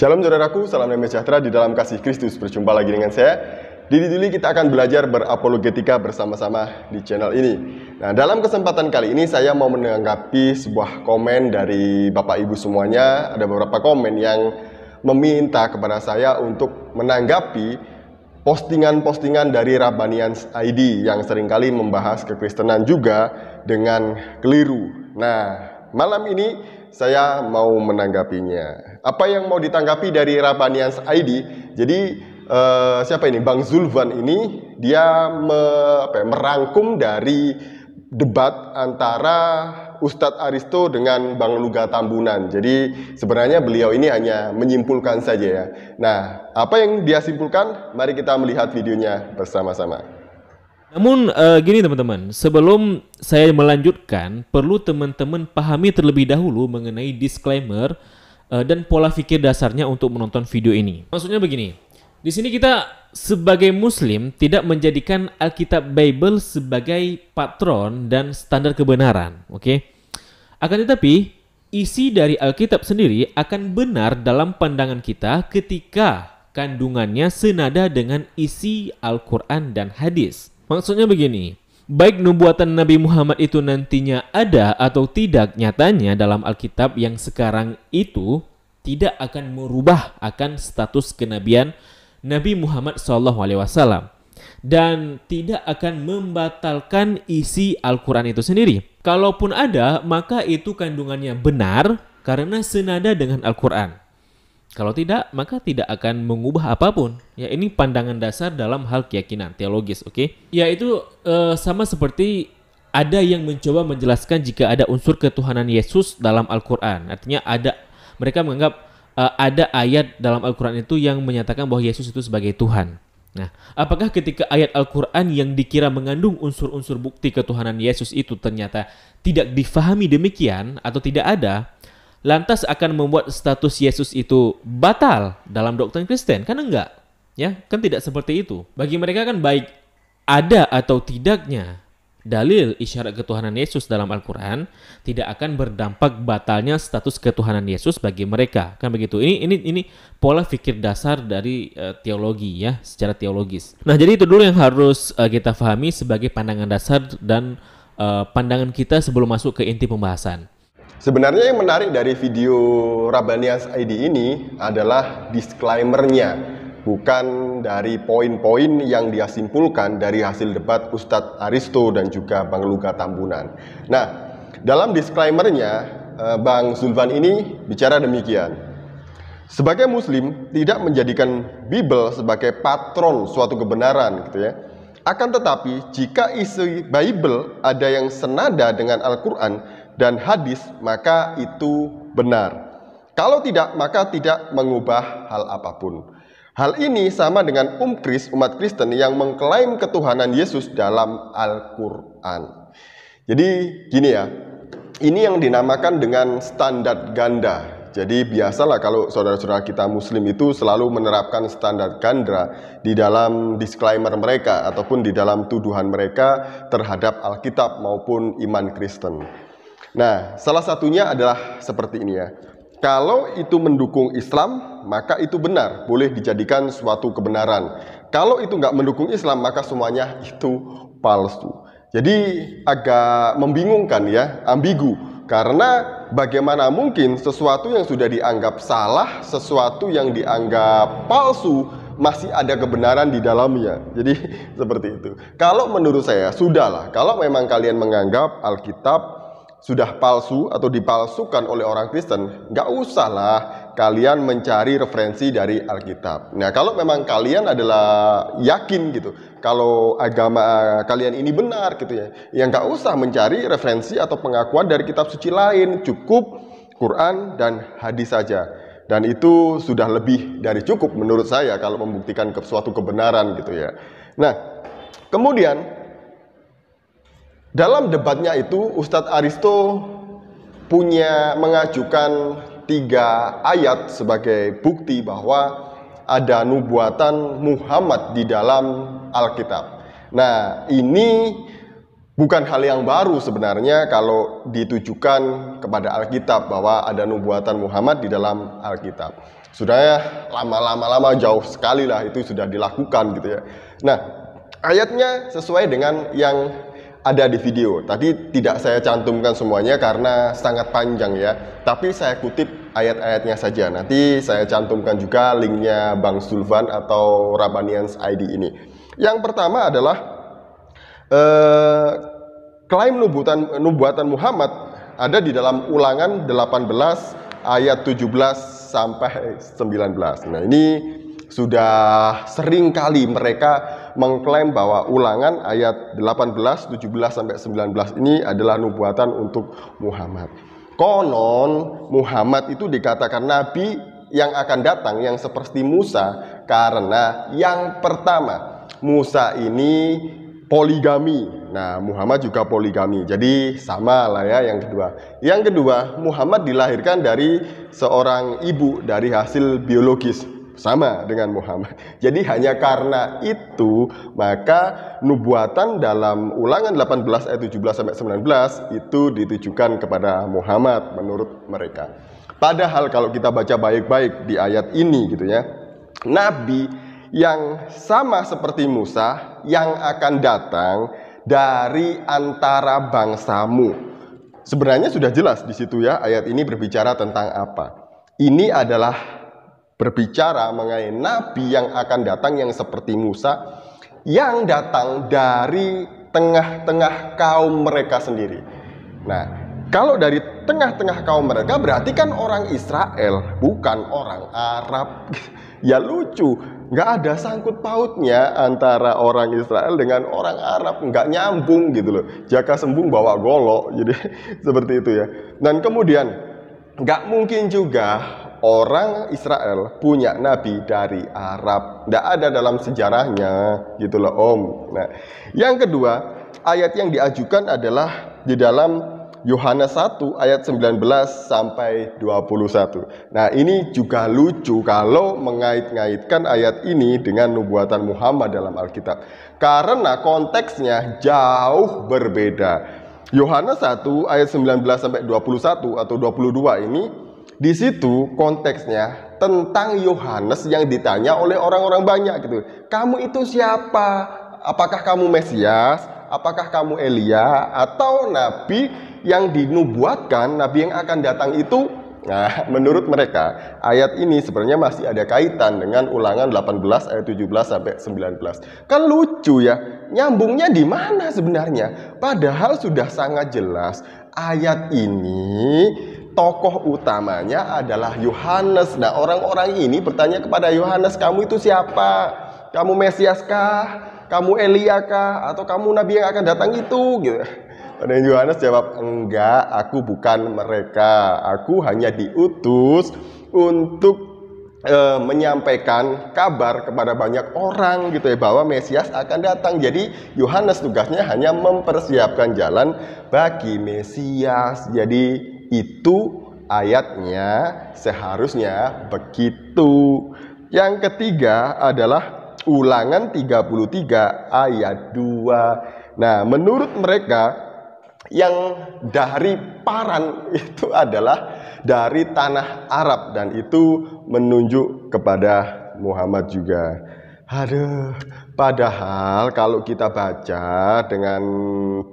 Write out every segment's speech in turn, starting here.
Shalom saudaraku, salam damai sejahtera di dalam kasih Kristus. Berjumpa lagi dengan saya, Didi Duli. Kita akan belajar berapologetika bersama-sama di channel ini. Nah, dalam kesempatan kali ini saya mau menanggapi sebuah komen dari Bapak Ibu semuanya. Ada beberapa komen yang meminta kepada saya untuk menanggapi postingan-postingan dari Rabbanians ID yang seringkali membahas kekristenan juga dengan keliru. Nah, malam ini saya mau menanggapinya. Apa yang mau ditanggapi dari Rabbanians ID? Jadi siapa ini? Bang Zulfan ini dia merangkum dari debat antara Ustadz Aristo dengan Bang Luga Tambunan. Jadi sebenarnya beliau ini hanya menyimpulkan saja ya. Nah, apa yang dia simpulkan? Mari kita melihat videonya bersama-sama. Namun gini teman-teman, sebelum saya melanjutkan, perlu teman-teman pahami terlebih dahulu mengenai disclaimer dan pola pikir dasarnya untuk menonton video ini. Maksudnya begini, di sini kita sebagai Muslim tidak menjadikan Alkitab Bible sebagai patron dan standar kebenaran, oke? Akan tetapi, isi dari Alkitab sendiri akan benar dalam pandangan kita ketika kandungannya senada dengan isi Al-Quran dan hadis. Maksudnya begini, baik nubuatan Nabi Muhammad itu nantinya ada atau tidak, nyatanya dalam Alkitab yang sekarang itu tidak akan merubah akan status kenabian Nabi Muhammad SAW dan tidak akan membatalkan isi Al-Quran itu sendiri. Kalaupun ada, maka itu kandungannya benar karena senada dengan Al-Quran. Kalau tidak, maka tidak akan mengubah apapun. Ya, ini pandangan dasar dalam hal keyakinan teologis, oke? Ya, itu sama seperti ada yang mencoba menjelaskan jika ada unsur ketuhanan Yesus dalam Al-Quran. Artinya mereka menganggap ada ayat dalam Al-Quran itu yang menyatakan bahwa Yesus itu sebagai Tuhan. Nah, apakah ketika ayat Al-Quran yang dikira mengandung unsur-unsur bukti ketuhanan Yesus itu ternyata tidak difahami demikian atau tidak ada, lantas akan membuat status Yesus itu batal dalam doktrin Kristen? Kan enggak, ya, kan tidak seperti itu. Bagi mereka kan baik ada atau tidaknya dalil isyarat ketuhanan Yesus dalam Al-Quran tidak akan berdampak batalnya status ketuhanan Yesus bagi mereka, kan begitu. Ini pola pikir dasar dari teologi ya, secara teologis. Nah, jadi itu dulu yang harus kita pahami sebagai pandangan dasar dan pandangan kita sebelum masuk ke inti pembahasan. Sebenarnya yang menarik dari video Rabbanians ID ini adalah disclaimer-nya, bukan dari poin-poin yang dia simpulkan dari hasil debat Ustadz Aristo dan juga Bang Luga Tambunan. Nah, dalam disclaimer-nya, Bang Zulfan ini bicara demikian. Sebagai Muslim, tidak menjadikan Bible sebagai patron suatu kebenaran, gitu ya. Akan tetapi, jika isi Bible ada yang senada dengan Al-Quran dan hadis, maka itu benar. Kalau tidak, maka tidak mengubah hal apapun. Hal ini sama dengan umat Kristen yang mengklaim ketuhanan Yesus dalam Al-Quran. Jadi gini ya, ini yang dinamakan dengan standar ganda. Jadi biasalah kalau saudara-saudara kita Muslim itu selalu menerapkan standar ganda di dalam disclaimer mereka ataupun di dalam tuduhan mereka terhadap Alkitab maupun iman Kristen. Nah, salah satunya adalah seperti ini ya. Kalau itu mendukung Islam, maka itu benar, boleh dijadikan suatu kebenaran. Kalau itu nggak mendukung Islam, maka semuanya itu palsu. Jadi agak membingungkan ya, ambigu. Karena bagaimana mungkin sesuatu yang sudah dianggap salah, sesuatu yang dianggap palsu, masih ada kebenaran di dalamnya. Jadi seperti itu. Kalau menurut saya, sudahlah. Kalau memang kalian menganggap Alkitab sudah palsu atau dipalsukan oleh orang Kristen, nggak usahlah kalian mencari referensi dari Alkitab. Nah, kalau memang kalian adalah yakin gitu, kalau agama kalian ini benar gitu ya nggak usah mencari referensi atau pengakuan dari kitab suci lain, cukup Quran dan hadis saja. Dan itu sudah lebih dari cukup menurut saya kalau membuktikan suatu kebenaran gitu ya. Nah, kemudian dalam debatnya itu Ustadz Aristo mengajukan 3 ayat sebagai bukti bahwa ada nubuatan Muhammad di dalam Alkitab. Nah, ini bukan hal yang baru sebenarnya kalau ditujukan kepada Alkitab bahwa ada nubuatan Muhammad di dalam Alkitab. Sudah lama jauh sekali lah itu sudah dilakukan gitu ya. Nah, ayatnya sesuai dengan yang ada di video. Tadi tidak saya cantumkan semuanya karena sangat panjang ya. Tapi saya kutip ayat-ayatnya saja. Nanti saya cantumkan juga linknya Bang Zulfan atau Rabbanians ID ini. Yang pertama adalah klaim nubuatan Muhammad ada di dalam Ulangan 18 ayat 17 sampai 19. Nah, ini sudah sering kali mereka mengklaim bahwa Ulangan ayat 18, 17 sampai 19 ini adalah nubuatan untuk Muhammad. Konon Muhammad itu dikatakan nabi yang akan datang yang seperti Musa karena yang pertama Musa ini poligami. Nah, Muhammad juga poligami. Jadi sama lah ya yang kedua. Yang kedua, Muhammad dilahirkan dari seorang ibu dari hasil biologis. Sama dengan Muhammad. Jadi hanya karena itu maka nubuatan dalam Ulangan 18 ayat 17 sampai 19 itu ditujukan kepada Muhammad menurut mereka. Padahal kalau kita baca baik-baik di ayat ini gitu ya, nabi yang sama seperti Musa yang akan datang dari antara bangsamu. Sebenarnya sudah jelas di situ ya, ayat ini berbicara tentang apa? Ini adalah berbicara mengenai nabi yang akan datang yang seperti Musa, yang datang dari tengah-tengah kaum mereka sendiri. Nah, kalau dari tengah-tengah kaum mereka berarti kan orang Israel, bukan orang Arab. Ya lucu, nggak ada sangkut pautnya antara orang Israel dengan orang Arab, nggak nyambung gitu loh. Jaka sembung bawa golok, jadi seperti itu ya. Dan kemudian nggak mungkin juga orang Israel punya nabi dari Arab, nggak ada dalam sejarahnya gitu loh Om. Nah, yang kedua ayat yang diajukan adalah di dalam Yohanes 1 ayat 19 sampai 21. Nah, ini juga lucu kalau mengait-ngaitkan ayat ini dengan nubuatan Muhammad dalam Alkitab. Karena konteksnya jauh berbeda. Yohanes 1 ayat 19 sampai 21 atau 22 ini di situ konteksnya tentang Yohanes yang ditanya oleh orang-orang banyak gitu. Kamu itu siapa? Apakah kamu Mesias? Apakah kamu Elia atau nabi yang dinubuatkan, nabi yang akan datang itu? Nah, menurut mereka ayat ini sebenarnya masih ada kaitan dengan Ulangan 18 ayat 17 sampai 19. Kan lucu ya, nyambungnya di mana sebenarnya? Padahal sudah sangat jelas ayat ini tokoh utamanya adalah Yohanes. Nah, orang-orang ini bertanya kepada Yohanes, kamu itu siapa? Kamu Mesias kah? Kamu Elia kah? Atau kamu nabi yang akan datang itu? Gitu. Dan Yohanes jawab, enggak, aku bukan mereka. Aku hanya diutus untuk menyampaikan kabar kepada banyak orang gitu ya, bahwa Mesias akan datang. Jadi Yohanes tugasnya hanya mempersiapkan jalan bagi Mesias. Jadi itu ayatnya seharusnya begitu. Yang ketiga adalah Ulangan 33 ayat 2. Nah, menurut mereka yang dari Paran itu adalah dari tanah Arab dan itu menunjuk kepada Muhammad juga. Aduh, padahal kalau kita baca dengan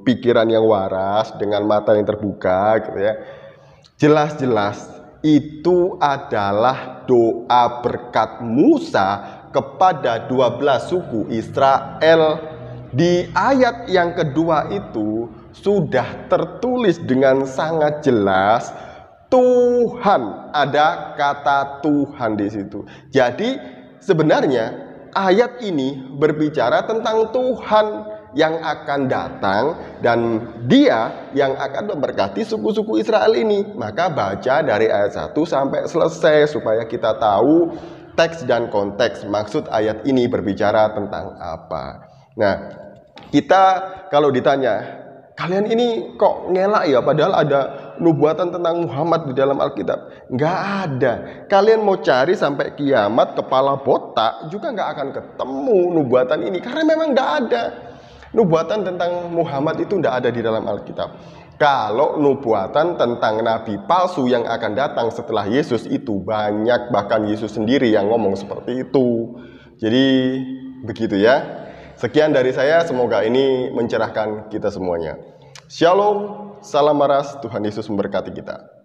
pikiran yang waras, dengan mata yang terbuka gitu ya, jelas-jelas itu adalah doa berkat Musa kepada 12 suku Israel. Di ayat yang kedua itu sudah tertulis dengan sangat jelas Tuhan, ada kata Tuhan di situ. Jadi sebenarnya ayat ini berbicara tentang Tuhan yang akan datang dan Dia yang akan memberkati suku-suku Israel ini. Maka baca dari ayat 1 sampai selesai supaya kita tahu teks dan konteks maksud ayat ini berbicara tentang apa. Nah, kita kalau ditanya, kalian ini kok ngelak ya padahal ada nubuatan tentang Muhammad di dalam Alkitab? Nggak ada. Kalian mau cari sampai kiamat kepala botak juga nggak akan ketemu nubuatan ini karena memang nggak ada. Nubuatan tentang Muhammad itu tidak ada di dalam Alkitab. Kalau nubuatan tentang nabi palsu yang akan datang setelah Yesus itu banyak, bahkan Yesus sendiri yang ngomong seperti itu. Jadi begitu ya. Sekian dari saya, semoga ini mencerahkan kita semuanya. Shalom, salam waras, Tuhan Yesus memberkati kita.